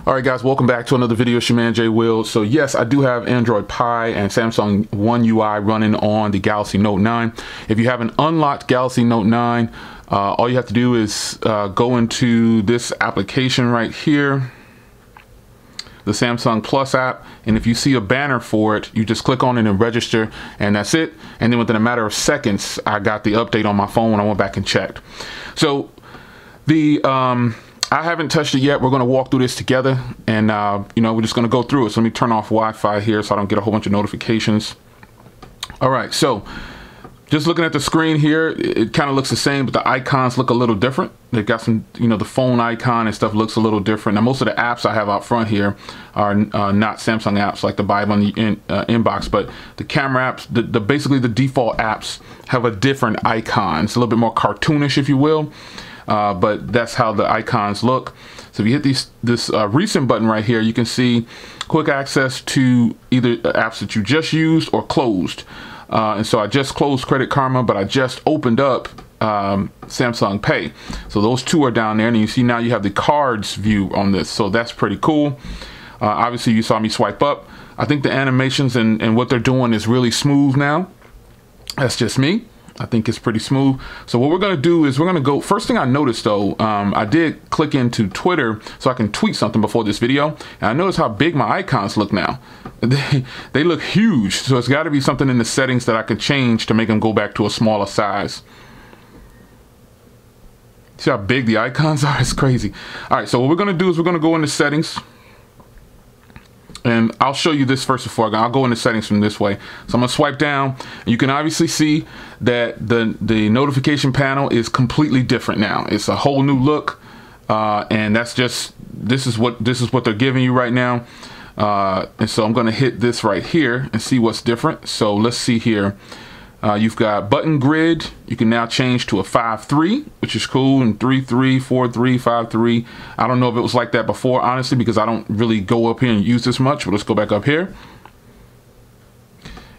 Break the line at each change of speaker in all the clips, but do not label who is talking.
All right, guys, welcome back to another video. It's your man Jay Will. So yes, I do have Android Pie and Samsung One UI running on the Galaxy Note 9. If you have an unlocked Galaxy Note 9, all you have to do is go into this application right here, the Samsung Plus app, and if you see a banner for it, you just click on it and register, and that's it. And then within a matter of seconds, I got the update on my phone. I went back and checked. So the I haven't touched it yet. We're going to walk through this together, and you know, we're just going to go through it. So let me turn off Wi-Fi here so I don't get a whole bunch of notifications. All right, so just looking at the screen here, it kind of looks the same, but the icons look a little different. They've got some, you know, the phone icon and stuff looks a little different. Now, most of the apps I have out front here are not Samsung apps like the Bible on the inbox, but the camera apps, basically the default apps have a different icon. It's a little bit more cartoonish, if you will. But that's how the icons look. So if you hit this recent button right here, you can see quick access to either apps that you just used or closed. And so I just closed Credit Karma, but I just opened up Samsung Pay. So those two are down there, and you see now you have the cards view on this. So that's pretty cool. Obviously, you saw me swipe up. I think the animations and what they're doing is really smooth now. That's just me. I think it's pretty smooth. So what we're going to do is we're going to go. First thing I noticed though, I did click into Twitter so I can tweet something before this video, and I noticed how big my icons look now. They look huge. So it's got to be something in the settings that I could change to make them go back to a smaller size. See how big the icons are? It's crazy. All right, so what we're going to do is we're going to go into settings. And I'll show you this first before I'll go into settings from this way. So I'm gonna swipe down. You can obviously see that the notification panel is completely different now. It's a whole new look, and that's just this is what they're giving you right now. And so I'm gonna hit this right here and see what's different. So let's see here. You've got button grid. You can now change to a 5-3, which is cool, and 3-3, 4-3, 5-3. I don't know if it was like that before, honestly, because I don't really go up here and use this much. But let's go back up here.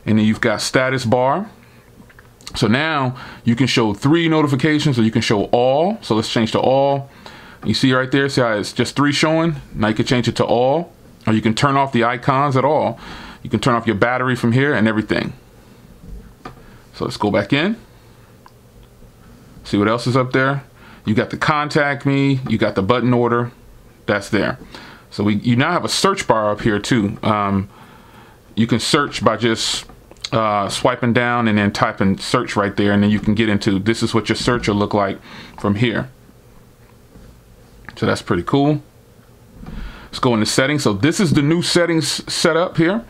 And then you've got status bar. So now you can show 3 notifications, or you can show all. So let's change to all. You see right there, see how it's just 3 showing? Now you can change it to all, or you can turn off the icons at all. You can turn off your battery from here and everything. So let's go back in. See what else is up there. You got the contact me. You got the button order. That's there. So you now have a search bar up here too. You can search by just swiping down and then typing search right there, and then you can get into this is what your search will look like from here. So that's pretty cool. Let's go into settings. So this is the new settings setup here.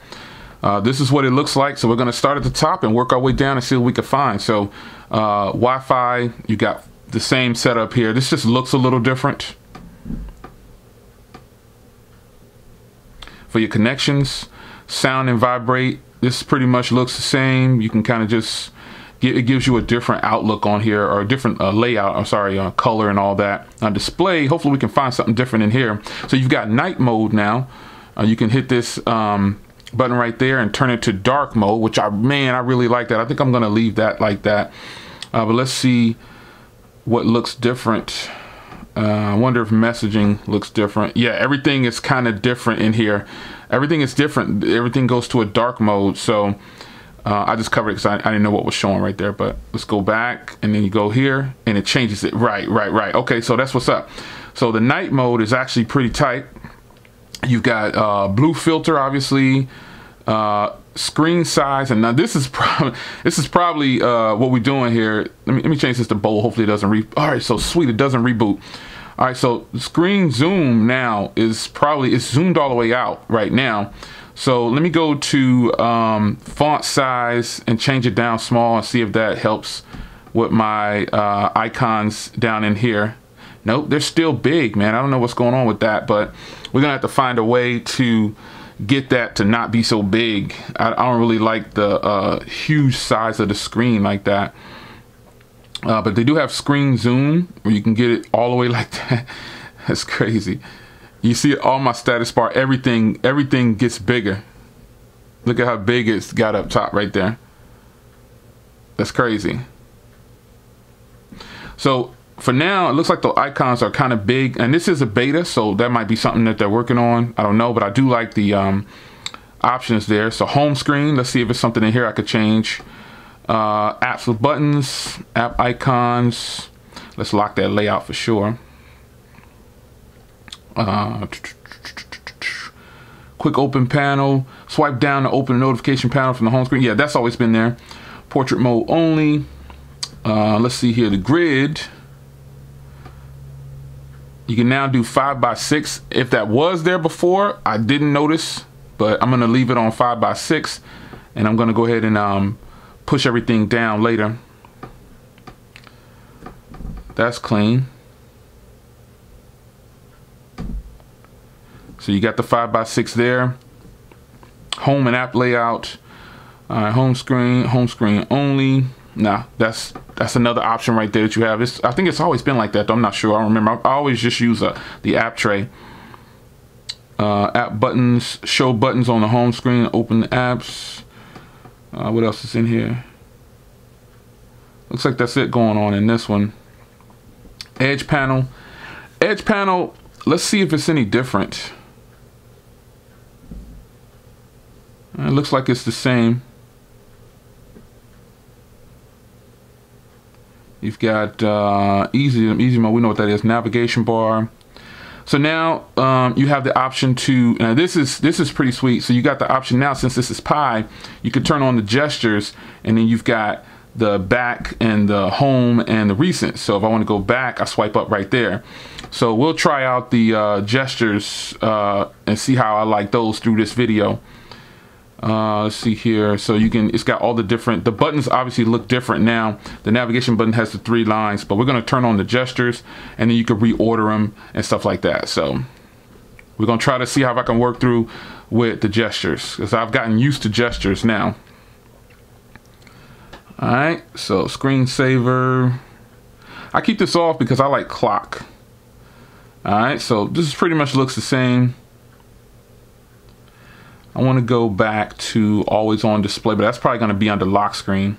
This is what it looks like. So we're going to start at the top and work our way down and see what we can find. So Wi-Fi, you got the same setup here. This just looks a little different. For your connections, sound and vibrate, this pretty much looks the same. You can kind of just it gives you a different outlook on here, or a different layout, I'm sorry, color and all that. Display, hopefully we can find something different in here. So you've got night mode now. You can hit this button right there and turn it to dark mode, which I really like that. I think I'm gonna leave that like that. But let's see what looks different. I wonder if messaging looks different. Yeah, everything is kind of different in here. Everything is different. Everything goes to a dark mode. So I just covered it because I didn't know what was showing right there. But let's go back, and then you go here and it changes it. Right. Okay, so that's what's up. So the night mode is actually pretty tight. You've got blue filter, obviously, screen size, and now this is probably what we're doing here. Let me change this to bold. Hopefully it doesn't all right, so sweet, it doesn't reboot. All right, so screen zoom now is it's zoomed all the way out right now. So let me go to font size and change it down small and see if that helps with my icons down in here. Nope, they're still big, man. I don't know what's going on with that, but we're gonna have to find a way to get that to not be so big. I don't really like the huge size of the screen like that. But they do have screen zoom where you can get it all the way like that. That's crazy. You see all my status bar, everything gets bigger. Look at how big it's got up top right there. That's crazy. So for now, it looks like the icons are kind of big, and this is a beta, so that might be something that they're working on. I don't know, but I do like the options there. So home screen, let's see if it's something in here I could change. Apps with buttons, app icons. Let's lock that layout for sure. Quick open panel. Swipe down to open a notification panel from the home screen. Yeah, that's always been there. Portrait mode only. Let's see here, the grid. You can now do 5x6. If that was there before, I didn't notice, but I'm gonna leave it on 5x6, and I'm gonna go ahead and push everything down later. That's clean. So you got the 5x6 there. Home and app layout. Home screen only. Nah, that's another option right there that you have. I think it's always been like that, though. I'm not sure. I don't remember. I always just use the app tray. App buttons, show buttons on the home screen, open the apps. What else is in here? Looks like that's it going on in this one. Edge panel. Edge panel, let's see if it's any different. It looks like it's the same. You've got easy mode. We know what that is. Navigation bar. So now you have the option to. This is pretty sweet. So you got the option now, since this is Pi, you could turn on the gestures, and then you've got the back and the home and the recent. So if I want to go back, I swipe up right there. So we'll try out the gestures and see how I like those through this video. Let's see here. So you can, it's got all the different, the buttons obviously look different now. The navigation button has the 3 lines, but we're going to turn on the gestures, and then you can reorder them and stuff like that. So we're going to try to see how I can work through with the gestures, because I've gotten used to gestures now. All right, so screensaver. I keep this off because I like clock. All right, so this is pretty much looks the same. I want to go back to always on display, but that's probably going to be under lock screen.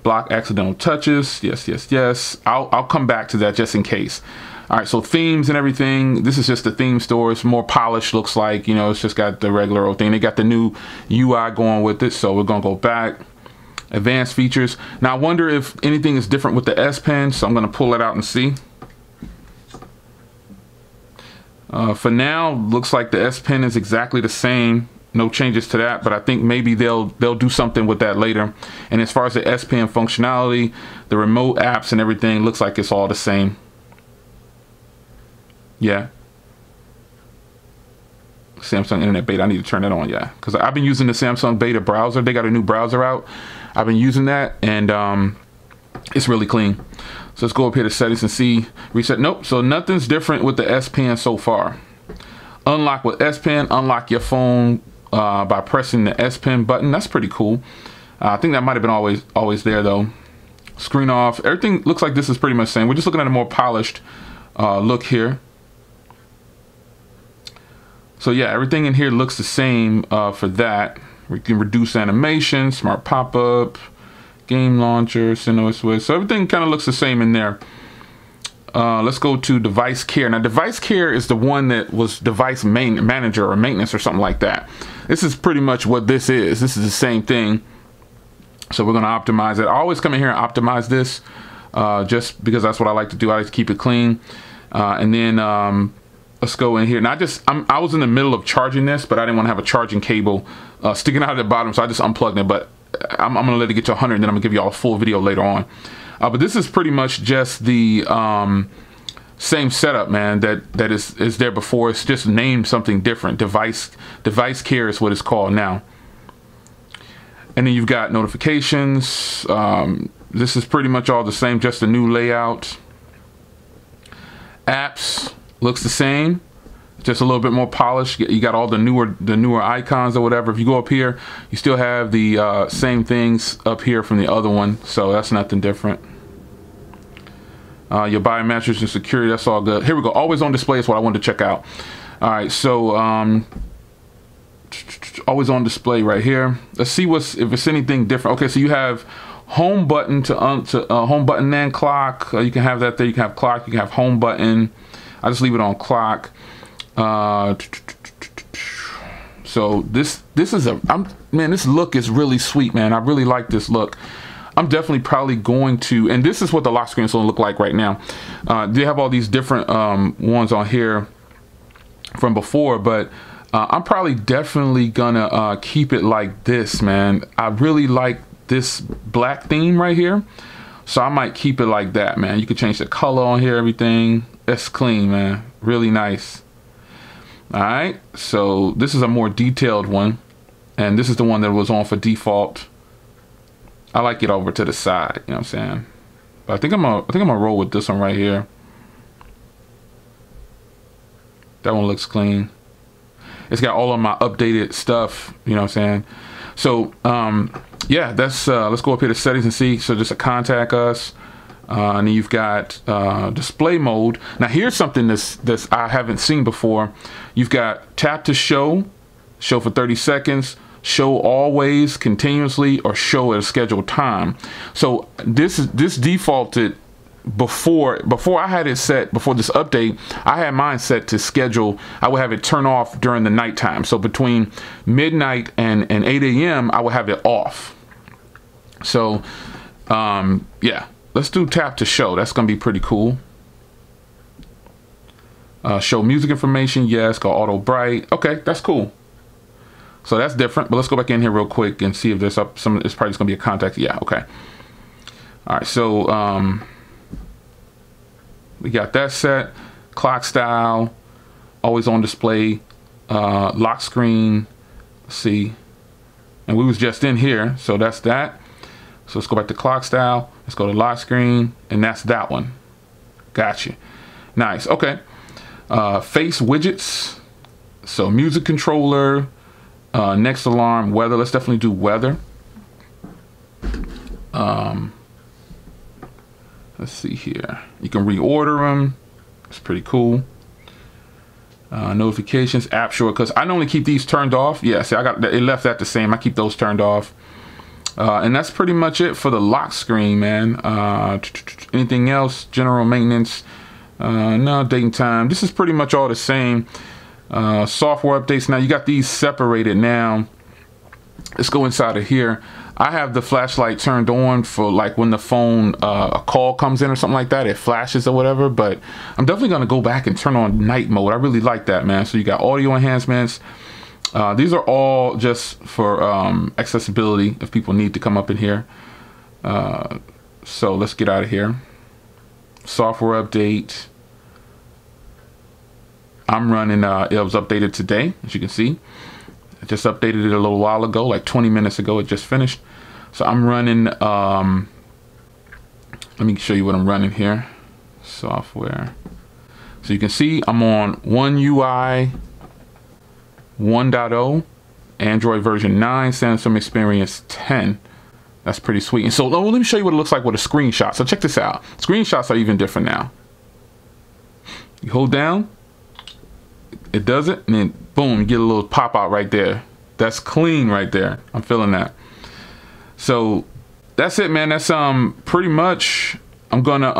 Block accidental touches. Yes, yes, yes. I'll come back to that just in case. All right, so themes and everything. This is just the theme store. It's more polished, looks like. You know, it's just got the regular old thing. They got the new UI going with it, so we're going to go back. Advanced features. Now I wonder if anything is different with the S Pen, so I'm going to pull it out and see. For now, looks like the S Pen is exactly the same. No changes to that, but I think maybe they'll do something with that later. And as far as the S Pen functionality, the remote apps and everything, looks like it's all the same. Yeah. Samsung Internet Beta. I need to turn that on, yeah, because I've been using the Samsung Beta browser. They got a new browser out. I've been using that, and it's really clean. So let's go up here to settings and see. Reset. Nope. So nothing's different with the S Pen so far. Unlock with S Pen. Unlock your phone by pressing the S Pen button. That's pretty cool. I think that might have been always there though. Screen off. Everything looks like this is pretty much the same. We're just looking at a more polished look here. So yeah, everything in here looks the same for that. We can reduce animation, smart pop-up, game launcher, CentOS Switch. So everything kind of looks the same in there. Let's go to device care. Now device care is the one that was device manager or maintenance or something like that. This is pretty much what this is. This is the same thing. So we're going to optimize it. I always come in here and optimize this just because that's what I like to do. I like to keep it clean. And then let's go in here. Now I was in the middle of charging this, but I didn't want to have a charging cable sticking out at the bottom, so I just unplugged it. But I'm gonna let it get to 100, and then I'm gonna give you all a full video later on. But this is pretty much just the same setup, man. That is there before. It's just named something different. Device care is what it's called now. And then you've got notifications. This is pretty much all the same, just a new layout. Apps looks the same, just a little bit more polished. You got all the newer icons or whatever. If you go up here, you still have the same things up here from the other one, so that's nothing different. Your biometrics and security, that's all good. Here we go. Always on display is what I wanted to check out. All right, so always on display right here. Let's see if it's anything different. Okay, so you have home button to home button and clock. You can have that there. You can have clock. You can have home button. I just leave it on clock. So this is man, this look is really sweet, man. I really like this look. I'm definitely probably going to, and this is what the lock screen is going to look like right now. They have all these different ones on here from before, but I'm probably definitely gonna keep it like this, man. I really like this black theme right here, so I might keep it like that, man. You can change the color on here, everything. It's clean, man. Really nice. All right, so this is a more detailed one, and this is the one that was on for default. I like it over to the side, you know what I'm saying? But I think I'm gonna roll with this one right here. That one looks clean. It's got all of my updated stuff, you know what I'm saying? So yeah, that's let's go up here to settings and see. So just a contact us, and then you've got display mode. Now here's something that's I haven't seen before. You've got tap to show for 30 seconds, show always, continuously, or show at a scheduled time. So this defaulted before I had it set. Before this update, I had mine set to schedule. I would have it turn off during the nighttime. So between midnight and 8 a.m. I would have it off. So yeah, let's do tap to show. That's gonna be pretty cool. Show music information, yes. Go auto bright. Okay, that's cool. So that's different, but let's go back in here real quick and see if there's some. It's probably just gonna be a contact. Yeah, okay. All right, so we got that set. Clock style, always on display. Lock screen. Let's see, and we was just in here, so that's that. So let's go back to clock style. Let's go to lock screen, and that's that one. Gotcha. Nice. Okay. Face widgets. So music controller. Next alarm, weather. Let's definitely do weather. Let's see here. You can reorder them. It's pretty cool. Notifications, app shortcuts. I normally keep these turned off. Yeah, see, it left that the same. I keep those turned off. And that's pretty much it for the lock screen, man. Anything else? General maintenance. No, date and time. This is pretty much all the same. Software updates. Now you got these separated now. Let's go inside of here. I have the flashlight turned on for like when the phone a call comes in or something like that, it flashes or whatever, but I'm definitely going to go back and turn on night mode. I really like that, man. So you got audio enhancements. These are all just for accessibility if people need to come up in here. So let's get out of here. Software update. I'm running, it was updated today, as you can see. I just updated it a little while ago, like 20 minutes ago, it just finished. So I'm running, let me show you what I'm running here. Software. So you can see I'm on One UI 1.0, Android version 9, Samsung Experience 10. That's pretty sweet. And so let me show you what it looks like with a screenshot. So check this out. Screenshots are even different now. You hold down. It does it, and then boom, you get a little pop out right there. That's clean right there. I'm feeling that. So that's it, man. That's pretty much. I'm gonna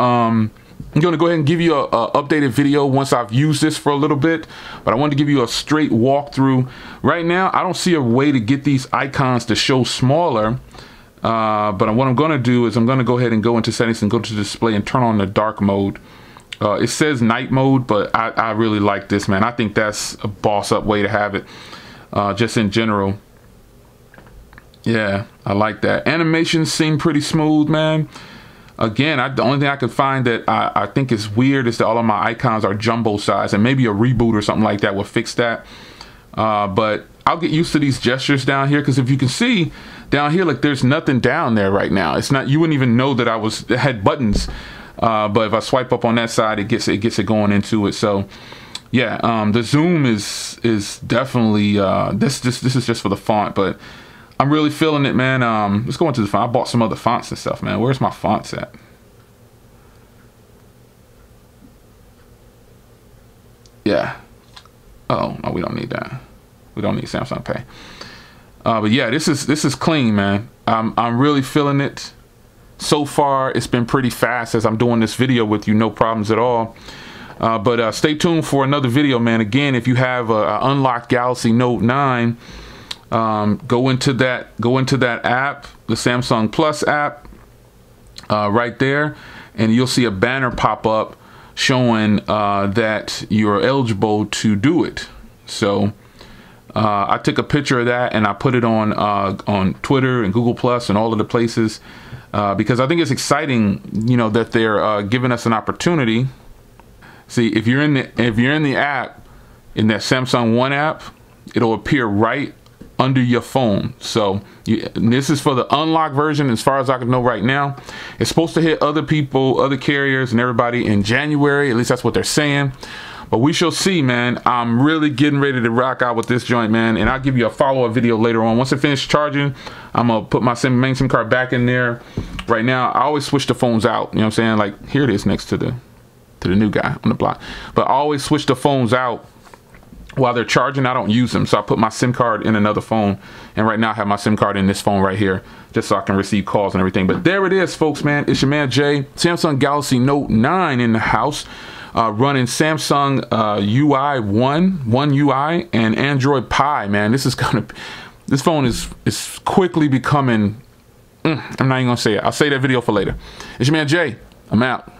go ahead and give you a updated video once I've used this for a little bit, but I wanted to give you a straight walkthrough. Right now, I don't see a way to get these icons to show smaller, but what I'm gonna do is I'm gonna go ahead and go into settings and go to display and turn on the dark mode. It says night mode, but I really like this, man. I think that's a boss up way to have it, just in general. Yeah, I like that. Animations seem pretty smooth, man. Again, the only thing I could find that I think is weird is that all of my icons are jumbo size, and maybe a reboot or something like that will fix that. But I'll get used to these gestures down here, because if you can see down here, like there's nothing down there right now. It's not, you wouldn't even know that I had buttons. But if I swipe up on that side, it gets it going into it. So yeah, the zoom is definitely this is just for the font, but I'm really feeling it, man. Let's go into the font. I bought some other fonts and stuff, man. Where's my fonts at? Yeah. Oh no, we don't need that. We don't need Samsung Pay. But yeah, this is clean, man. I'm really feeling it. So far, it's been pretty fast as I'm doing this video with you, no problems at all. But stay tuned for another video, man. Again, if you have a unlocked Galaxy Note 9, go into that app, the Samsung Plus app, right there, and you'll see a banner pop up showing that you're eligible to do it. So I took a picture of that and I put it on Twitter and Google Plus and all of the places, because I think it's exciting, you know, that they're giving us an opportunity. See, if you're in the app, in that Samsung One app, it'll appear right under your phone. So this is for the unlocked version, as far as I can know right now. It's supposed to hit other people, other carriers and everybody in January. At least that's what they're saying. But we shall see, man. I'm really getting ready to rock out with this joint, man. And I'll give you a follow-up video later on. Once I finish charging, I'm going to put my main SIM card back in there. Right now, I always switch the phones out. You know what I'm saying? Like, here it is next to the new guy on the block. But I always switch the phones out while they're charging. I don't use them. So I put my SIM card in another phone. And right now, I have my SIM card in this phone right here, just so I can receive calls and everything. But there it is, folks, man. It's your man, Jay. Samsung Galaxy Note 9 in the house. Running Samsung UI One UI and Android Pie, man. This phone is quickly becoming, I'm not even gonna say it. I'll say that video for later. It's your man Jay. I'm out.